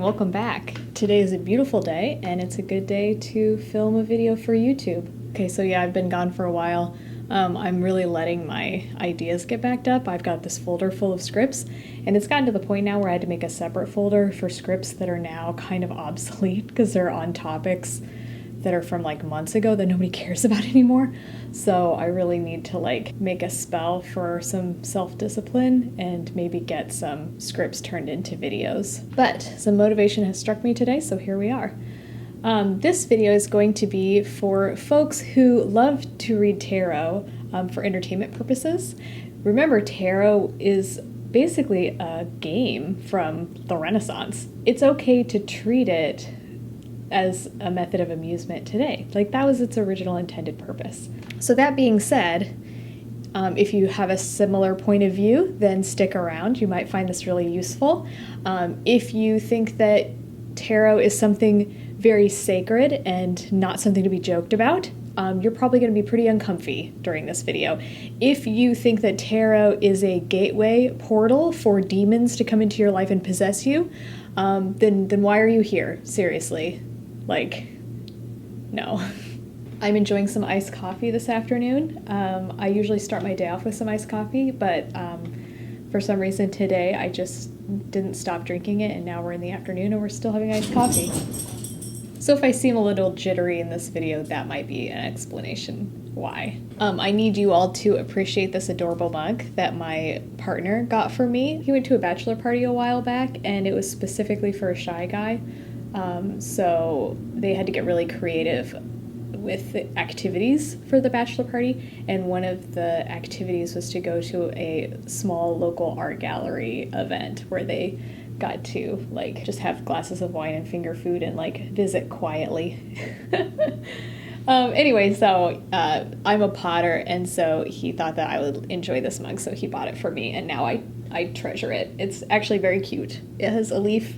welcome back. Today is a beautiful day and it's a good day to film a video for YouTube. Okay, so yeah, I've been gone for a while. I'm really letting my ideas get backed up. I've got this folder full of scripts and it's gotten to the point now where I had to make a separate folder for scripts that are now kind of obsolete because they're on topics that are from like months ago that nobody cares about anymore. So I really need to make a spell for some self-discipline and maybe get some scripts turned into videos. But some motivation has struck me today, so here we are. This video is going to be for folks who love to read tarot for entertainment purposes. Remember, tarot is basically a game from the Renaissance. It's okay to treat it as a method of amusement today. That was its original intended purpose. So that being said, if you have a similar point of view, then stick around. You might find this really useful. If you think that tarot is something very sacred and not something to be joked about, you're probably going to be pretty uncomfy during this video. If you think that tarot is a gateway portal for demons to come into your life and possess you, then why are you here? Seriously. No. I'm enjoying some iced coffee this afternoon. I usually start my day off with some iced coffee, but for some reason today I just didn't stop drinking it, and now we're in the afternoon and we're still having iced coffee. So if I seem a little jittery in this video, that might be an explanation why. I need you all to appreciate this adorable mug that my partner got for me. He went to a bachelor party a while back and it was specifically for a shy guy. So they had to get really creative with the activities for the bachelor party, and one of the activities was to go to a small local art gallery event where they got to just have glasses of wine and finger food and visit quietly. Anyway, so I'm a potter, and so he thought that I would enjoy this mug, so he bought it for me, and now I treasure it. It's actually very cute. It has a leaf,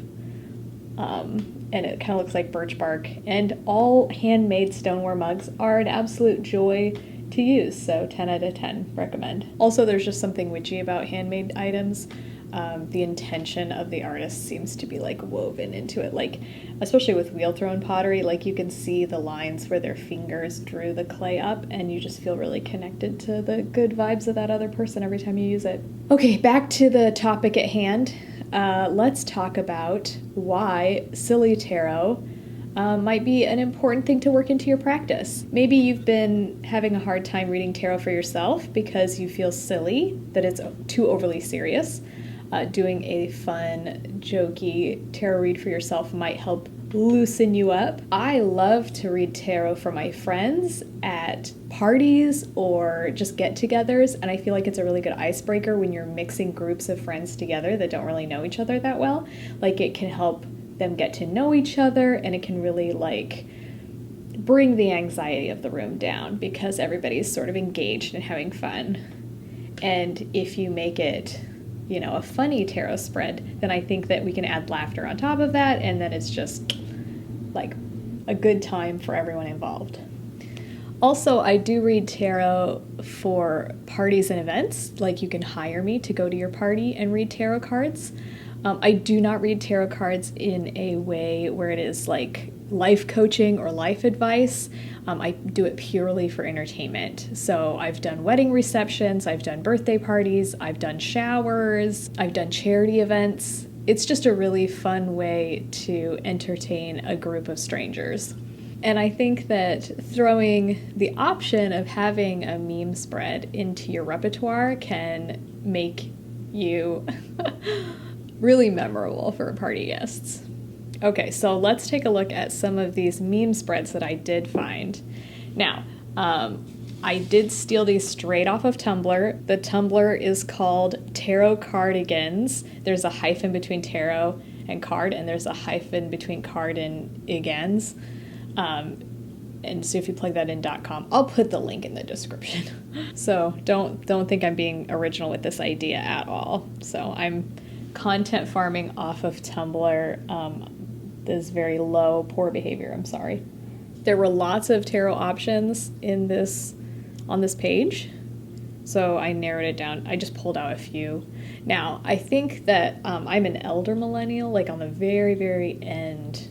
and it kind of looks like birch bark, and all handmade stoneware mugs are an absolute joy to use, so 10 out of 10 recommend. Also, there's just something witchy about handmade items. The intention of the artist seems to be woven into it, especially with wheel thrown pottery, you can see the lines where their fingers drew the clay up, and you just feel really connected to the good vibes of that other person every time you use it. Okay, back to the topic at hand. Let's talk about why silly tarot might be an important thing to work into your practice. Maybe you've been having a hard time reading tarot for yourself because you feel silly, that it's too overly serious. Doing a fun, jokey tarot read for yourself might help loosen you up. I love to read tarot for my friends at parties or just get-togethers, and I feel like it's a really good icebreaker when you're mixing groups of friends together that don't really know each other that well. It can help them get to know each other, and it can really bring the anxiety of the room down because everybody's sort of engaged and having fun. And if you make it a funny tarot spread, then I think that we can add laughter on top of that, and then it's just a good time for everyone involved. Also, I do read tarot for parties and events. You can hire me to go to your party and read tarot cards. I do not read tarot cards in a way where it is life coaching or life advice. I do it purely for entertainment. So I've done wedding receptions, I've done birthday parties, I've done showers, I've done charity events. It's just a really fun way to entertain a group of strangers. And I think that throwing the option of having a meme spread into your repertoire can make you really memorable for party guests. Okay, so let's take a look at some of these meme spreads that I did find. Now, I did steal these straight off of Tumbler. The Tumbler is called Tarot Cardigans. There's a hyphen between tarot and card, and there's a hyphen between card and igans. And so if you plug that in .com, I'll put the link in the description. So don't think I'm being original with this idea at all. So I'm content farming off of Tumbler. This very low, poor behavior, I'm sorry. There were lots of tarot options on this page. So I narrowed it down. I just pulled out a few. Now, I think that I'm an elder millennial, like on the very, very end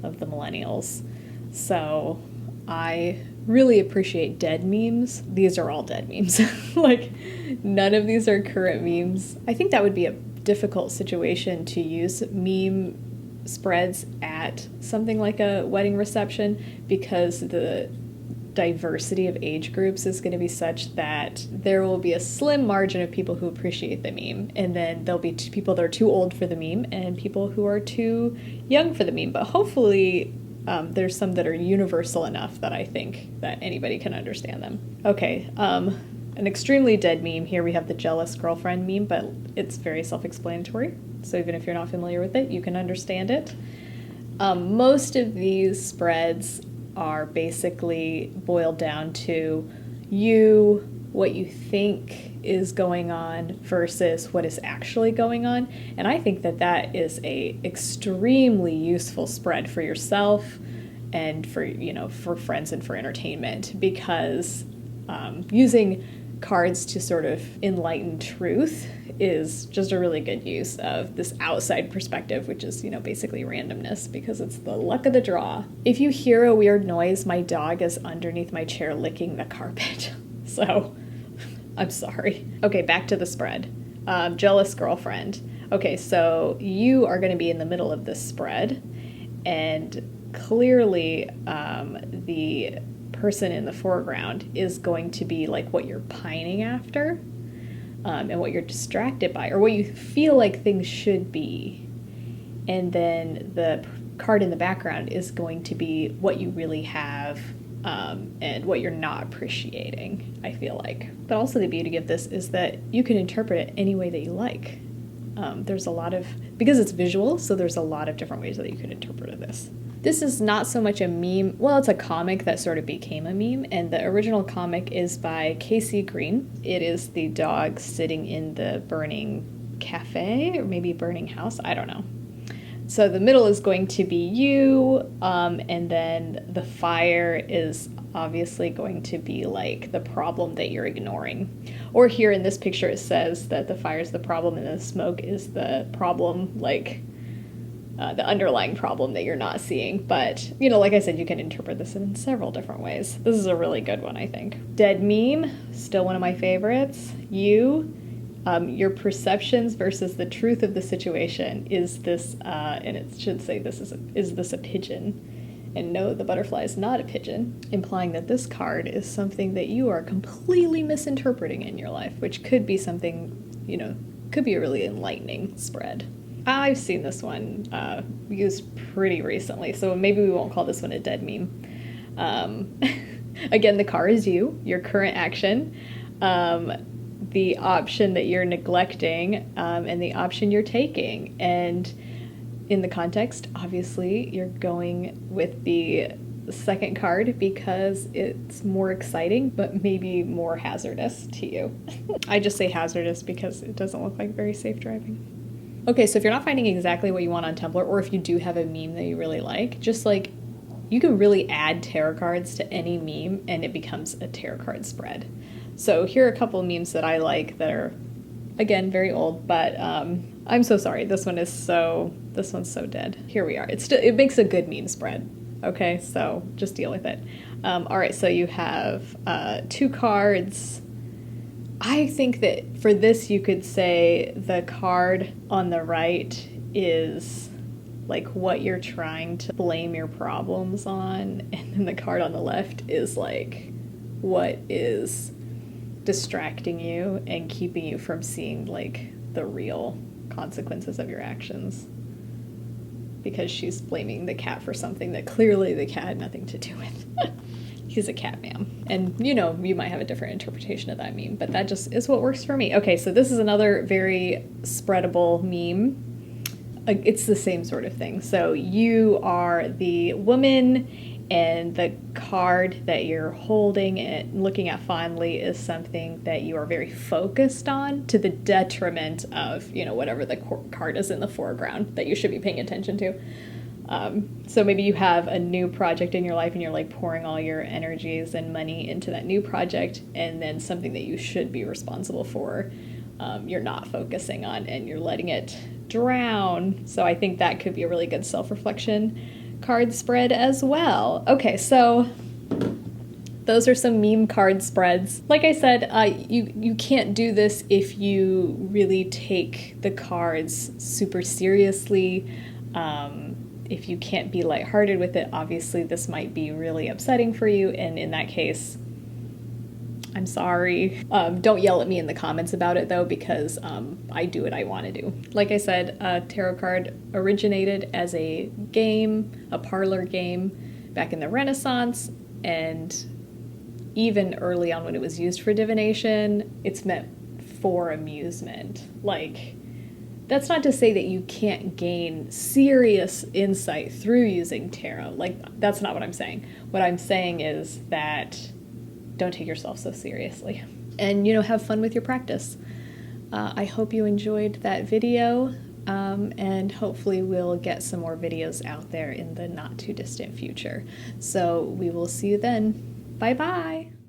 of the millennials. So I really appreciate dead memes. These are all dead memes. Like, none of these are current memes. I think that would be a difficult situation to use meme spreads at something like a wedding reception, because the diversity of age groups is going to be such that there will be a slim margin of people who appreciate the meme, and then there'll be people that are too old for the meme and people who are too young for the meme. But hopefully there's some that are universal enough that I think that anybody can understand them. Okay, an extremely dead meme here. We have the jealous girlfriend meme, but it's very self-explanatory. So even if you're not familiar with it, you can understand it. Most of these spreads are basically boiled down to what you think is going on versus what is actually going on. And I think that that is a extremely useful spread for yourself and for friends and for entertainment, because using cards to sort of enlighten truth is just a really good use of this outside perspective, which is, basically randomness, because it's the luck of the draw. If you hear a weird noise, my dog is underneath my chair licking the carpet. So I'm sorry. Okay, back to the spread. Jealous girlfriend. Okay, so you are going to be in the middle of this spread, and clearly the person in the foreground is going to be like what you're pining after, and what you're distracted by, or what you feel like things should be. And then the card in the background is going to be what you really have, and what you're not appreciating, I feel like. But also the beauty of this is that you can interpret it any way that you like. There's a lot of, because it's visual, so there's a lot of different ways that you can interpret this. This is not so much a meme. Well, it's a comic that sort of became a meme, and the original comic is by Casey Green. It is the dog sitting in the burning cafe, or maybe burning house, I don't know. So the middle is going to be you, and then the fire is obviously going to be like the problem that you're ignoring. Or here in this picture it says that the fire is the problem and the smoke is the problem, like the underlying problem that you're not seeing. But, like I said, you can interpret this in several different ways. This is a really good one, I think. Dead meme, still one of my favorites. Your perceptions versus the truth of the situation. Is this, and it should say is this a pigeon? And no, the butterfly is not a pigeon, implying that this card is something that you are completely misinterpreting in your life, which could be something, could be a really enlightening spread. I've seen this one used pretty recently, so maybe we won't call this one a dead meme. Again, the card is your current action, the option that you're neglecting, and the option you're taking. And in the context, obviously, you're going with the second card because it's more exciting, but maybe more hazardous to you. I just say hazardous because it doesn't look like very safe driving. Okay, so if you're not finding exactly what you want on Tumbler, or if you do have a meme that you really like, just like, you can really add tarot cards to any meme and it becomes a tarot card spread. So here are a couple of memes that I like that are, again, very old, but I'm so sorry. This one's so dead. Here we are. It makes a good meme spread. Okay, so just deal with it. All right, so you have 2 cards. I think that for this you could say the card on the right is like what you're trying to blame your problems on, and then the card on the left is like what is distracting you and keeping you from seeing like the real consequences of your actions, because she's blaming the cat for something that clearly the cat had nothing to do with. He's a cat, ma'am. And you might have a different interpretation of that meme, but that just is what works for me. Okay, so this is another very spreadable meme. It's the same sort of thing. So you are the woman, and the card that you're holding and looking at fondly is something that you are very focused on, to the detriment of, whatever the card is in the foreground that you should be paying attention to. So maybe you have a new project in your life and you're like pouring all your energies and money into that new project, and then something that you should be responsible for, you're not focusing on and you're letting it drown. So I think that could be a really good self-reflection card spread as well. Okay, so those are some meme card spreads. Like I said, you can't do this if you really take the cards super seriously. If you can't be lighthearted with it, obviously this might be really upsetting for you, and in that case, I'm sorry. Don't yell at me in the comments about it though, because I do what I want to do. Like I said, tarot card originated as a game, a parlor game back in the Renaissance, and even early on when it was used for divination, it's meant for amusement. Like, that's not to say that you can't gain serious insight through using tarot. Like, that's not what I'm saying. What I'm saying is that don't take yourself so seriously. And, have fun with your practice. I hope you enjoyed that video, and hopefully we'll get some more videos out there in the not too distant future. So we will see you then. Bye-bye.